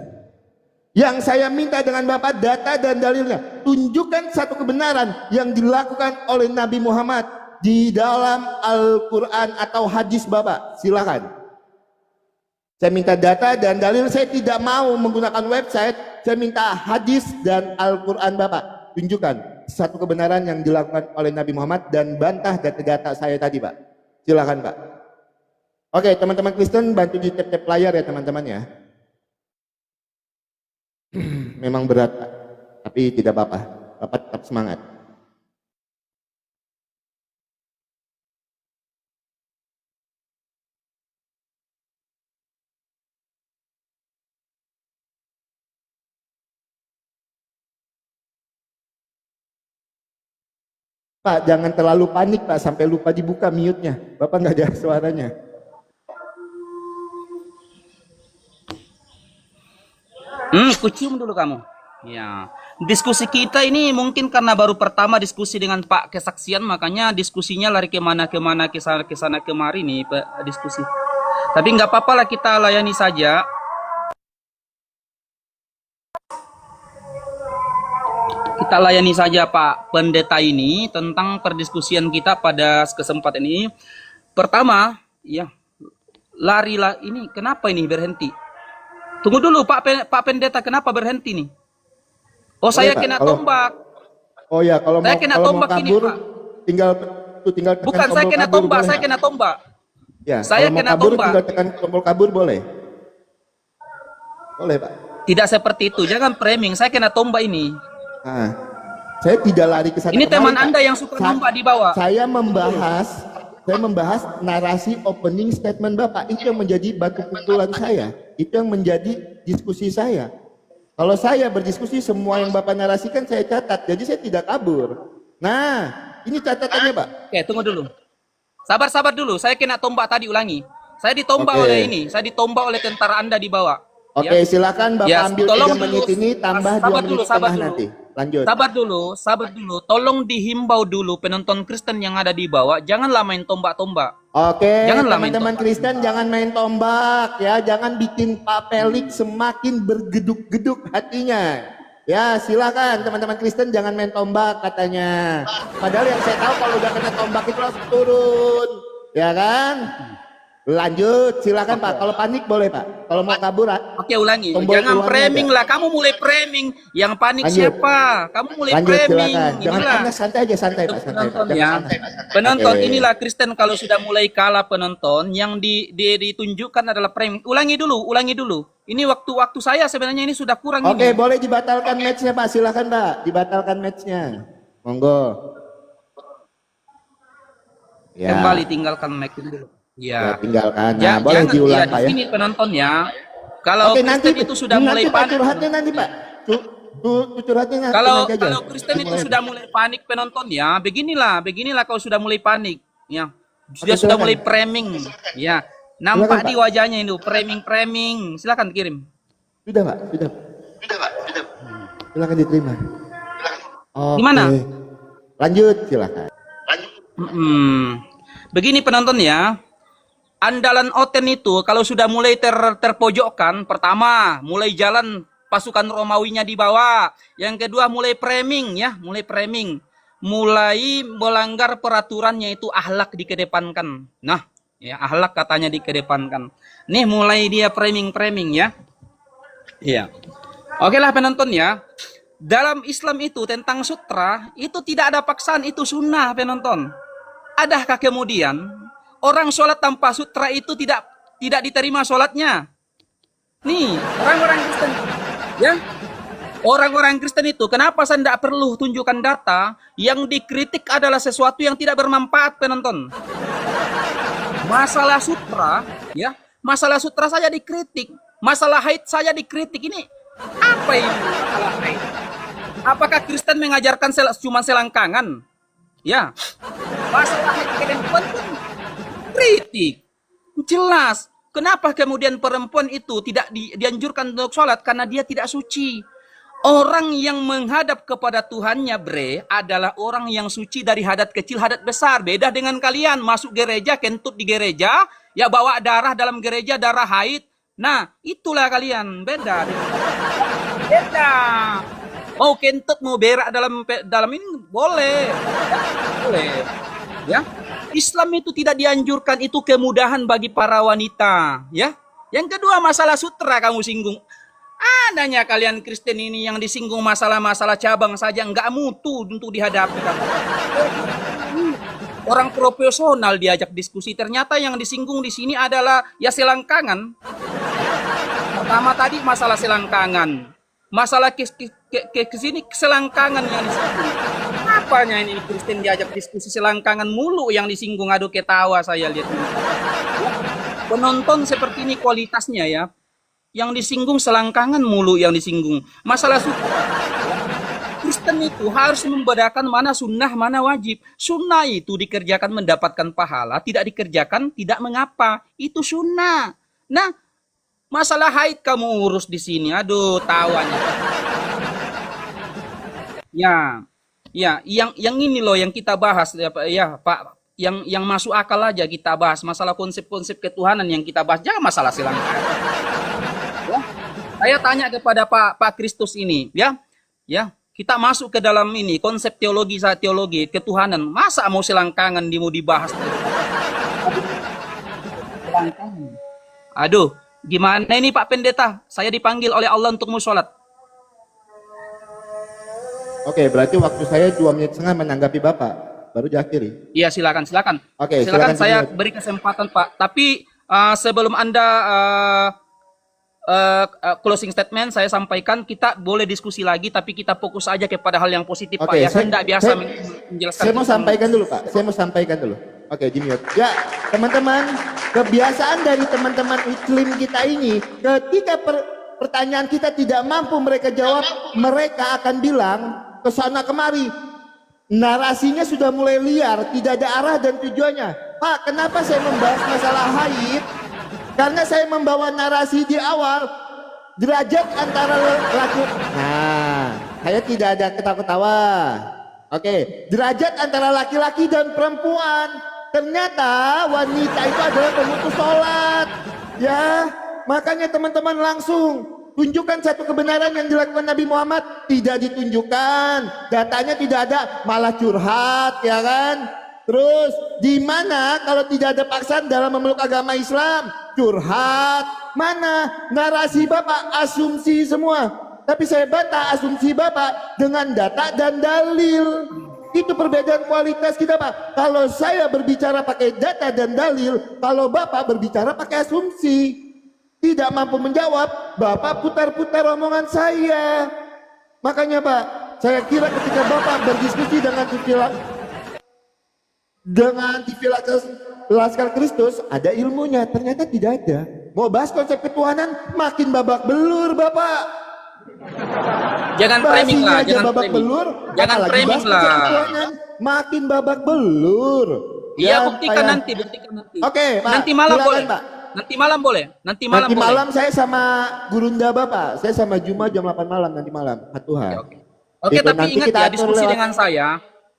Speaker 2: Yang saya minta dengan Bapak data dan dalilnya. Tunjukkan satu kebenaran yang dilakukan oleh Nabi Muhammad di dalam Al-Quran atau hadis Bapak. Silakan. Saya minta data dan dalil. Saya tidak mau menggunakan website. Saya minta hadis dan Al-Quran Bapak. Tunjukkan satu kebenaran yang dilakukan oleh Nabi Muhammad dan bantah data-data saya tadi Pak. Silakan Pak. Oke teman-teman Kristen, bantu di tap-tap layar ya teman-teman ya. Memang berat Pak, tapi tidak apa-apa. Bapak tetap semangat. Pak, jangan terlalu panik Pak, sampai lupa dibuka mute-nya. Bapak nggak ada suaranya.
Speaker 3: Kucium dulu kamu. Ya, diskusi kita ini mungkin karena baru pertama diskusi dengan Pak kesaksian, makanya diskusinya lari kemana kesana kemari nih Pak diskusi. Tapi nggak apa-apa lah, kita layani saja. Kita layani saja Pak Pendeta ini tentang perdiskusian kita pada kesempatan ini. Pertama, ya, larilah ini. Kenapa ini berhenti? Tunggu dulu Pak Pendeta, kenapa berhenti nih? Oh, saya
Speaker 2: Pak,
Speaker 3: kena tombak.
Speaker 2: Oh ya, kalau
Speaker 3: saya
Speaker 2: mau
Speaker 3: kena
Speaker 2: kalau
Speaker 3: tombak
Speaker 2: mau
Speaker 3: ini
Speaker 2: kabur,
Speaker 3: Pak.
Speaker 2: tinggal tekan
Speaker 3: Bukan saya
Speaker 2: tombol
Speaker 3: kena
Speaker 2: kabur,
Speaker 3: tombak,
Speaker 2: boleh,
Speaker 3: saya
Speaker 2: Pak?
Speaker 3: kena tombak.
Speaker 2: Ya,
Speaker 3: Saya
Speaker 2: kalau mau
Speaker 3: kena
Speaker 2: kabur,
Speaker 3: tombak.
Speaker 2: tinggal tekan tombol kabur boleh. Boleh Pak.
Speaker 3: Tidak seperti itu, jangan framing. Saya kena tombak ini.
Speaker 2: Nah, saya tidak lari ke sana.
Speaker 3: Ini teman
Speaker 2: kemari, Pak.
Speaker 3: Anda yang suka tombak di bawah.
Speaker 2: Saya membahas narasi opening statement Bapak. Itu yang menjadi batu pukulan saya. Itu yang menjadi diskusi saya. Kalau saya berdiskusi, semua yang Bapak narasikan saya catat. Jadi saya tidak kabur. Nah, ini catatannya Pak.
Speaker 3: Oke, tunggu dulu. Sabar dulu. Saya kena tombak tadi, ulangi. Saya ditombak
Speaker 2: Oke.
Speaker 3: oleh ini. Saya ditombak oleh tentara Anda di bawah.
Speaker 2: Oke,
Speaker 3: Ya.
Speaker 2: silakan Bapak
Speaker 3: Ya,
Speaker 2: ambil
Speaker 3: tolong
Speaker 2: 3 menit
Speaker 3: dulu.
Speaker 2: ini, tambah 2
Speaker 3: Sabar
Speaker 2: menit
Speaker 3: dulu,
Speaker 2: setengah
Speaker 3: sabar dulu.
Speaker 2: nanti. Lanjut.
Speaker 3: Sabar dulu. Tolong dihimbau dulu penonton Kristen yang ada di bawah. Janganlah main tombak-tombak.
Speaker 2: Oke,
Speaker 3: Janganlah main
Speaker 2: teman-teman
Speaker 3: tombak.
Speaker 2: Kristen jangan main tombak ya, jangan bikin Pak Pelik semakin bergeduk-geduk hatinya. Ya, silakan teman-teman Kristen jangan main tombak katanya. Padahal yang saya tahu kalau udah kena tombak itu langsung turun. Ya kan? Lanjut, silakan Pak. Kalau panik boleh Pak. Kalau mau kabur,
Speaker 3: Oke, ulangi.
Speaker 2: tombol
Speaker 3: Jangan
Speaker 2: keluarnya
Speaker 3: framing
Speaker 2: ada.
Speaker 3: lah. Kamu mulai framing. Yang panik
Speaker 2: Lanjut.
Speaker 3: siapa? Kamu mulai
Speaker 2: lanjut
Speaker 3: framing.
Speaker 2: silakan. Jangan
Speaker 3: Inilah.
Speaker 2: Anda santai aja, santai Pak, santai Pak.
Speaker 3: Penonton
Speaker 2: Jangan
Speaker 3: ya.
Speaker 2: santai.
Speaker 3: Penonton,
Speaker 2: Oke.
Speaker 3: inilah Kristen kalau sudah mulai kalah penonton, yang ditunjukkan adalah framing. Ulangi dulu. Ini waktu saya sebenarnya ini sudah kurang
Speaker 2: Oke,
Speaker 3: ini.
Speaker 2: boleh dibatalkan matchnya Pak. Silakan Pak, dibatalkan matchnya. Monggo. Ya.
Speaker 3: Kembali tinggalkan mic dulu.
Speaker 2: Ya,
Speaker 3: Ya.
Speaker 2: tinggalkan. Nah, boleh
Speaker 3: Jangan
Speaker 2: diulang
Speaker 3: ya,
Speaker 2: Pak
Speaker 3: di
Speaker 2: ya.
Speaker 3: sini penonton ya. Kalau
Speaker 2: Oke,
Speaker 3: Kristen itu sudah mulai
Speaker 2: Pak,
Speaker 3: panik.
Speaker 2: curhatnya nanti Pak. Curhatnya nanti
Speaker 3: Kalau
Speaker 2: aja.
Speaker 3: Kristen itu
Speaker 2: Dimulai.
Speaker 3: sudah mulai panik penonton ya, beginilah kalau sudah mulai panik ya.
Speaker 2: Oke,
Speaker 3: Sudah mulai
Speaker 2: silakan.
Speaker 3: framing ya. Nampak
Speaker 2: Silakan,
Speaker 3: di
Speaker 2: Pak.
Speaker 3: wajahnya itu, framing-framing. Silakan kirim.
Speaker 2: Sudah, Pak. Sudah. Silakan diterima. Oke.
Speaker 3: Gimana?
Speaker 2: Lanjut, silakan.
Speaker 3: Begini penonton ya. Andalan Oten itu kalau sudah mulai terpojokkan, pertama mulai jalan pasukan Romawinya dibawa, yang kedua mulai framing ya, mulai melanggar peraturannya itu akhlak dikedepankan. Nah, ya akhlak katanya dikedepankan. Nih mulai dia framing ya. Iya. Oke lah penonton ya. Dalam Islam itu tentang sutra itu tidak ada paksaan, itu sunnah penonton. Adakah kemudian orang sholat tanpa sutra itu tidak diterima sholatnya? Nih, orang-orang Kristen, ya, orang-orang Kristen itu kenapa saya tidak perlu tunjukkan data? Yang dikritik adalah sesuatu yang tidak bermanfaat, penonton. Masalah sutra, ya, masalah sutra saja dikritik, masalah haid saja dikritik. Ini apa ini masalah haid? Apakah Kristen mengajarkan cuma selangkangan? Ya, masalah haid perempuan pun kritik. Jelas. Kenapa kemudian perempuan itu tidak dianjurkan untuk sholat? Karena dia tidak suci. Orang yang menghadap kepada Tuhannya, adalah orang yang suci dari hadat kecil, hadat besar. Beda dengan kalian, masuk gereja, kentut di gereja, ya bawa darah dalam gereja, darah haid. Nah, itulah kalian. Beda. Beda. Mau kentut, mau berak dalam ini boleh. Boleh. Ya. Islam itu tidak dianjurkan, itu kemudahan bagi para wanita, ya. Yang kedua masalah sutra kamu singgung. Adanya kalian Kristen ini yang disinggung masalah-masalah cabang saja enggak mutu untuk dihadapi. Orang profesional diajak diskusi, ternyata yang disinggung di sini adalah ya selangkangan. Pertama tadi masalah selangkangan. Masalah kesini selangkangan yang disinggung. Apanya ini Kristen diajak diskusi selangkangan mulu yang disinggung, aduh ketawa saya lihat ini. Penonton seperti ini kualitasnya ya. Yang disinggung selangkangan mulu yang disinggung. Masalah sunnah. Kristen itu harus membedakan mana sunnah, mana wajib. Sunnah itu dikerjakan mendapatkan pahala, tidak dikerjakan tidak mengapa. Itu sunnah. Nah, masalah haid kamu urus di sini. Aduh, tawanya. Ya, yang ini loh yang kita bahas ya Pak, yang masuk akal aja kita bahas, masalah konsep-konsep ketuhanan yang kita bahas, jangan masalah selangkangan. Ya. Saya tanya kepada Pak Kristus ini, ya, kita masuk ke dalam ini konsep teologi ketuhanan, masa mau selangkangan mau dibahas? Aduh, gimana ini Pak Pendeta? Saya dipanggil oleh Allah untuk mau sholat.
Speaker 2: Oke, berarti waktu saya 2 menit setengah menanggapi Bapak, baru diakhiri.
Speaker 3: Iya, silakan.
Speaker 2: Oke,
Speaker 3: silakan saya
Speaker 2: silakan.
Speaker 3: beri kesempatan Pak. Tapi sebelum Anda closing statement, saya sampaikan kita boleh diskusi lagi, tapi kita fokus aja kepada hal yang positif Pak. Ya, saya tidak biasa menjelaskan.
Speaker 2: Saya mau sampaikan dulu Pak, Oke, di mute. Ya, teman-teman, kebiasaan dari teman-teman Muslim kita ini, ketika pertanyaan kita tidak mampu mereka jawab, mereka akan bilang ke sana kemari. Narasinya sudah mulai liar, tidak ada arah dan tujuannya. Pak, kenapa saya membahas masalah haid? Karena saya membawa narasi di awal, derajat antara laki. Nah, saya tidak ada ketawa-ketawa. Oke, derajat antara laki-laki dan perempuan. Ternyata wanita itu adalah pemutus sholat. Ya, makanya teman-teman langsung tunjukkan satu kebenaran yang dilakukan Nabi Muhammad. Tidak ditunjukkan, datanya tidak ada, malah curhat, ya kan? Terus di mana kalau tidak ada paksaan dalam memeluk agama Islam? Curhat. Mana narasi Bapak? Asumsi semua. Tapi saya bantah asumsi Bapak dengan data dan dalil. Itu perbedaan kualitas kita Pak. Kalau saya berbicara pakai data dan dalil, kalau Bapak berbicara pakai asumsi. Tidak mampu menjawab, Bapak putar-putar omongan saya. Makanya Pak, saya kira ketika Bapak berdiskusi dengan TV Laskar Kristus, ada ilmunya, ternyata tidak ada. Mau bahas konsep ketuhanan, makin babak belur Bapak.
Speaker 3: Jangan framing lah,
Speaker 2: Basinya aja babak belur,
Speaker 3: jangan
Speaker 2: apalagi
Speaker 3: framing
Speaker 2: bahas konsep
Speaker 3: lah.
Speaker 2: ketuhanan, makin babak belur.
Speaker 3: Iya,
Speaker 2: Dan
Speaker 3: buktikan
Speaker 2: saya-
Speaker 3: nanti.
Speaker 2: Oke, Pak.
Speaker 3: Nanti malam
Speaker 2: Silakan,
Speaker 3: boleh.
Speaker 2: Pak.
Speaker 3: Nanti malam boleh. Nanti malam
Speaker 2: Nanti
Speaker 3: boleh.
Speaker 2: malam saya sama Gurunda Bapak. Saya sama Juma jam 8 malam nanti malam. Tuhan.
Speaker 3: Oke. Oke,
Speaker 2: Itu
Speaker 3: tapi
Speaker 2: nanti
Speaker 3: ingat
Speaker 2: kita
Speaker 3: ya
Speaker 2: atur
Speaker 3: diskusi
Speaker 2: lewat-
Speaker 3: dengan saya.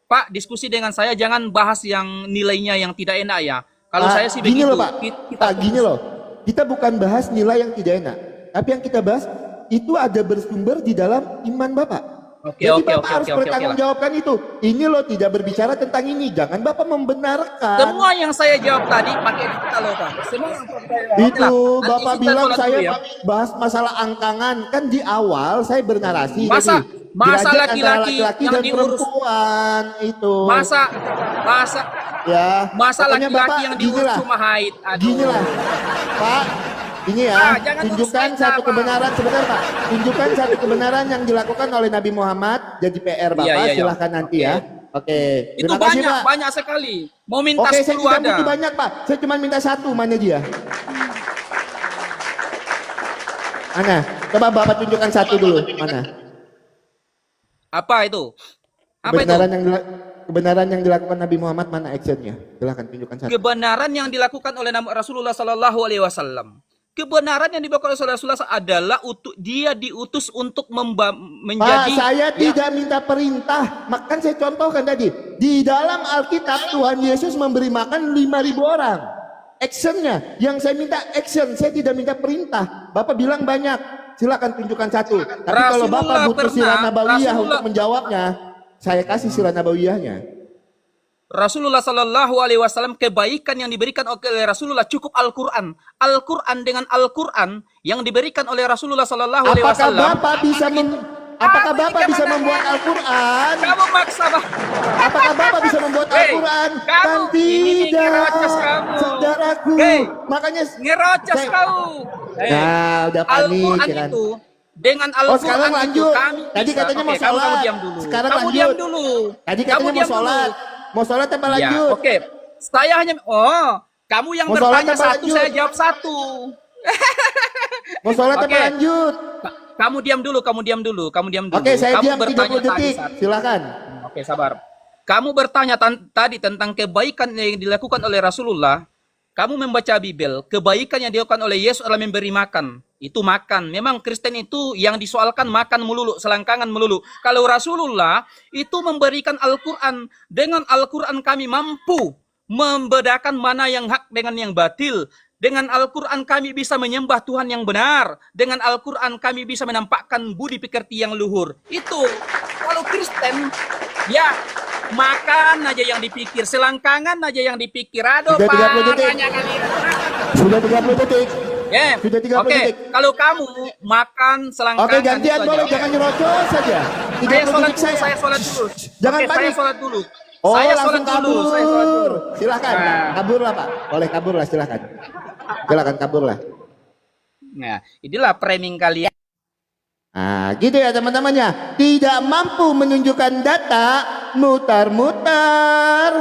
Speaker 3: Pak, diskusi dengan saya jangan bahas yang nilainya yang tidak enak ya. Kalau saya sih
Speaker 2: gini
Speaker 3: begitu.
Speaker 2: loh Pak, Pak, gini loh. Kita bukan bahas nilai yang tidak enak, tapi yang kita bahas itu ada bersumber di dalam iman Bapak.
Speaker 3: Oke,
Speaker 2: Jadi
Speaker 3: oke,
Speaker 2: Bapak
Speaker 3: oke,
Speaker 2: harus
Speaker 3: oke, oke
Speaker 2: bertanggung
Speaker 3: lah.
Speaker 2: jawabkan itu. Ini loh tidak berbicara tentang ini. Jangan Bapak membenarkan.
Speaker 3: Semua yang saya jawab tadi pakai data loh, Pak. Semua yang saya jawab.
Speaker 2: Itu
Speaker 3: Oke lah. Nanti
Speaker 2: Bapak
Speaker 3: kita
Speaker 2: bilang
Speaker 3: sholat
Speaker 2: saya
Speaker 3: dulu ya.
Speaker 2: bahas masalah angkangan. Kan di awal saya bernarasi
Speaker 3: Masa-
Speaker 2: tadi.
Speaker 3: masa
Speaker 2: Derajat
Speaker 3: laki-laki
Speaker 2: antara laki-laki
Speaker 3: yang
Speaker 2: dan
Speaker 3: diurus-
Speaker 2: perempuan itu.
Speaker 3: Masa
Speaker 2: Ya.
Speaker 3: masa
Speaker 2: Pokoknya
Speaker 3: laki-laki
Speaker 2: Bapak
Speaker 3: yang diurus
Speaker 2: ginilah.
Speaker 3: cuma haid. Aduh.
Speaker 2: Gini lah, Pak. Ini ya,
Speaker 3: Ah, jangan
Speaker 2: tunjukkan
Speaker 3: urus
Speaker 2: satu
Speaker 3: kita, Pak.
Speaker 2: kebenaran sebentar Pak. Tunjukkan satu kebenaran yang dilakukan oleh Nabi Muhammad. Jadi PR Bapak,
Speaker 3: Iya, iya, iya.
Speaker 2: silahkan nanti ya. Oke.
Speaker 3: Itu
Speaker 2: Terima kasih,
Speaker 3: banyak,
Speaker 2: Pak.
Speaker 3: banyak sekali. Mau minta
Speaker 2: Oke, saya
Speaker 3: 10
Speaker 2: tidak
Speaker 3: ada.
Speaker 2: butuh banyak Pak. Saya cuma minta satu, mana dia? Mana? Coba Bapak tunjukkan satu dulu. Mana?
Speaker 3: Apa itu? Apa itu?
Speaker 2: Kebenaran yang dilakukan Nabi Muhammad, mana actionnya? Silahkan tunjukkan satu.
Speaker 3: Kebenaran yang dilakukan oleh Rasulullah Sallallahu Alaihi Wasallam. Kebenaran yang dibawa oleh Rasulullah adalah dia diutus untuk
Speaker 2: Pak,
Speaker 3: menjadi.
Speaker 2: saya
Speaker 3: Ya,
Speaker 2: tidak minta perintah. Makan saya contohkan tadi. Di dalam Alkitab Tuhan Yesus memberi makan 5.000 orang. Actionnya, yang saya minta action, saya tidak minta perintah. Bapak bilang banyak, silakan tunjukkan satu. Tapi kalau
Speaker 3: Rasulullah
Speaker 2: Bapak butuh
Speaker 3: pernah-
Speaker 2: sirah nabawiyah
Speaker 3: Rasulullah-
Speaker 2: untuk menjawabnya, saya kasih sirah nabawiyahnya.
Speaker 3: Rasulullah Sallallahu Alaihi Wasallam, kebaikan yang diberikan oleh Rasulullah cukup Al-Quran. Al-Quran dengan Al-Quran yang diberikan oleh Rasulullah Sallallahu Alaihi
Speaker 2: Apakah
Speaker 3: Wasallam.
Speaker 2: Bapak bisa apakah Bapak bisa membuat Al-Quran?
Speaker 3: Kamu maksa, Bah.
Speaker 2: Apakah Bapak bisa membuat
Speaker 3: Hei,
Speaker 2: Al-Quran?
Speaker 3: kamu,
Speaker 2: Kan
Speaker 3: ini
Speaker 2: tidak,
Speaker 3: ngerocos kamu.
Speaker 2: saudaraku.
Speaker 3: Hei,
Speaker 2: Makanya
Speaker 3: Ngerocos
Speaker 2: saya-
Speaker 3: kau.
Speaker 2: Nah, udah panik
Speaker 3: Al-Quran
Speaker 2: kan.
Speaker 3: itu dengan
Speaker 2: Oh,
Speaker 3: Al-Quran
Speaker 2: sekarang
Speaker 3: itu
Speaker 2: lanjut.
Speaker 3: kami
Speaker 2: Tadi
Speaker 3: bisa.
Speaker 2: katanya mau
Speaker 3: Oke, kamu
Speaker 2: sholat.
Speaker 3: diam dulu.
Speaker 2: Sekarang
Speaker 3: kamu
Speaker 2: lanjut.
Speaker 3: diam dulu.
Speaker 2: Tadi
Speaker 3: Kamu
Speaker 2: katanya mau
Speaker 3: diam
Speaker 2: sholat.
Speaker 3: dulu.
Speaker 2: Mau sholat apa
Speaker 3: Ya,
Speaker 2: lanjut?
Speaker 3: oke. Saya hanya kamu yang
Speaker 2: Mau sholat
Speaker 3: bertanya
Speaker 2: apa
Speaker 3: satu,
Speaker 2: lanjut?
Speaker 3: saya jawab satu.
Speaker 2: Mau sholat apa
Speaker 3: Oke.
Speaker 2: lanjut?
Speaker 3: Kamu diam dulu, kamu diam dulu, kamu diam dulu.
Speaker 2: Oke, saya
Speaker 3: kamu
Speaker 2: diam 30 detik.
Speaker 3: tadi.
Speaker 2: Silakan.
Speaker 3: Oke, sabar. Kamu bertanya tadi tentang kebaikan yang dilakukan oleh Rasulullah. Kamu membaca Bible, kebaikan yang dilakukan oleh Yesus adalah memberi makan. Itu makan. Memang Kristen itu yang disoalkan makan melulu, selangkangan melulu. Kalau Rasulullah itu memberikan Al-Quran. Dengan Al-Quran kami mampu membedakan mana yang hak dengan yang batil. Dengan Al-Quran kami bisa menyembah Tuhan yang benar. Dengan Al-Quran kami bisa menampakkan budi pekerti yang luhur. Itu. Kalau Kristen, ya makan aja yang dipikir. Selangkangan aja yang dipikir. Aduh,
Speaker 2: Sudah 30 detik.
Speaker 3: parahnya kalian.
Speaker 2: Sudah 30 detik.
Speaker 3: Ya,
Speaker 2: Sudah 30
Speaker 3: oke.
Speaker 2: detik.
Speaker 3: Kalau kamu makan selangkangan.
Speaker 2: Oke, gantian
Speaker 3: itu
Speaker 2: boleh,
Speaker 3: aja.
Speaker 2: jangan nyerocos saja. 30
Speaker 3: Saya sholat
Speaker 2: detik
Speaker 3: dulu, saya sholat dulu.
Speaker 2: Jangan
Speaker 3: Oke, saya
Speaker 2: panik.
Speaker 3: sholat dulu.
Speaker 2: Oh,
Speaker 3: saya
Speaker 2: langsung
Speaker 3: sholat dulu,
Speaker 2: kabur.
Speaker 3: saya sholat dulu.
Speaker 2: Silakan,
Speaker 3: Nah.
Speaker 2: kabur lah Pak. Boleh kabur lah, silakan. Silakan kabur lah.
Speaker 3: Nah, inilah framing kalian.
Speaker 2: Nah, gitu ya teman-temannya. Tidak mampu menunjukkan data, mutar-mutar.